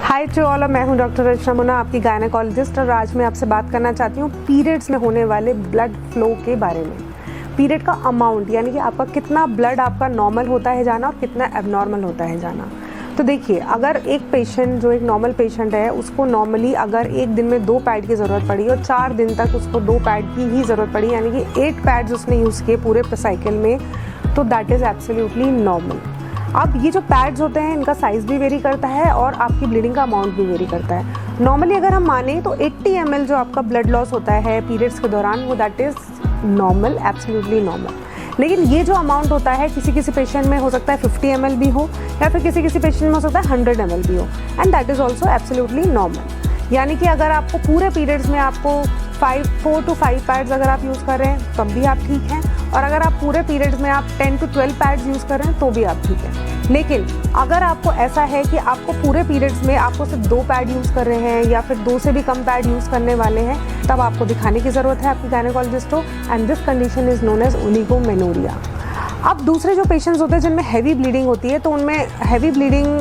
Hi to all, मैं हूं doctor रचना मुन्ना, आपकी गायनेकोलॉजिस्ट, और आज मैं आपसे बात करना चाहती हूं पीरियड्स में होने वाले ब्लड फ्लो के बारे में। पीरियड का अमाउंट यानी कि आपका कितना ब्लड आपका नॉर्मल होता है जाना और कितना एबनॉर्मल होता है जाना। तो देखिए, अगर एक पेशेंट जो एक नॉर्मल पेशेंट है उसको नॉर्मली अगर एक दिन में 2 पैड की ज़रूरत पड़ी और 4 दिन तक उसको 2 पैड की ही ज़रूरत पड़ी, यानी कि 8 पैड्स उसने यूज़ किए पूरे साइकिल में, तो दैट इज़ एब्सोल्युटली नॉर्मल। अब ये जो पैड्स होते हैं इनका साइज़ भी वेरी करता है और आपकी ब्लीडिंग का अमाउंट भी वेरी करता है। नॉर्मली अगर हम माने तो 80 ml जो आपका ब्लड लॉस होता है पीरियड्स के दौरान, वो that is normal, absolutely normal. लेकिन ये जो अमाउंट होता है किसी किसी पेशेंट में हो सकता है 50 ml भी हो, या फिर किसी किसी पेशेंट में हो सकता है 100 ml भी हो, and that is also absolutely normal. यानी कि अगर आपको पूरे पीरियड्स में आपको 4 to 5 पैड्स अगर आप यूज़ कर रहे हैं तब भी आप ठीक हैं, और अगर आप पूरे पीरियड्स में आप 10 to 12 पैड्स यूज़ कर रहे हैं तो भी आप ठीक हैं। लेकिन अगर आपको ऐसा है कि आपको पूरे पीरियड्स में आपको सिर्फ 2 पैड यूज़ कर रहे हैं या फिर 2 से भी कम पैड यूज़ करने वाले हैं, तब आपको दिखाने की ज़रूरत है आपकी गायनेकोलॉजिस्ट को, and this condition is known as oligomenorrhoea. अब दूसरे जो पेशेंट्स होते हैं जिनमें हैवी ब्लीडिंग होती है, तो उनमें हैवी ब्लीडिंग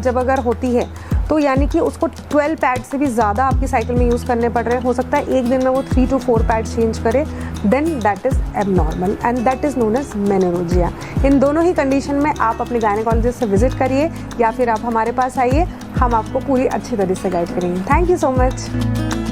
जब अगर होती है तो यानी कि उसको 12 पैड से भी ज़्यादा आपकी साइकिल में यूज़ करने पड़ रहे हैं, हो सकता है एक दिन में वो 3 to 4 पैड चेंज करे, then that is abnormal and that is known as menorrhagia. इन दोनों ही कंडीशन में आप अपने गायनेकोलॉजिस्ट से विजिट करिए या फिर आप हमारे पास आइए, हम आपको पूरी अच्छी तरह से गाइड करेंगे। Thank you so much.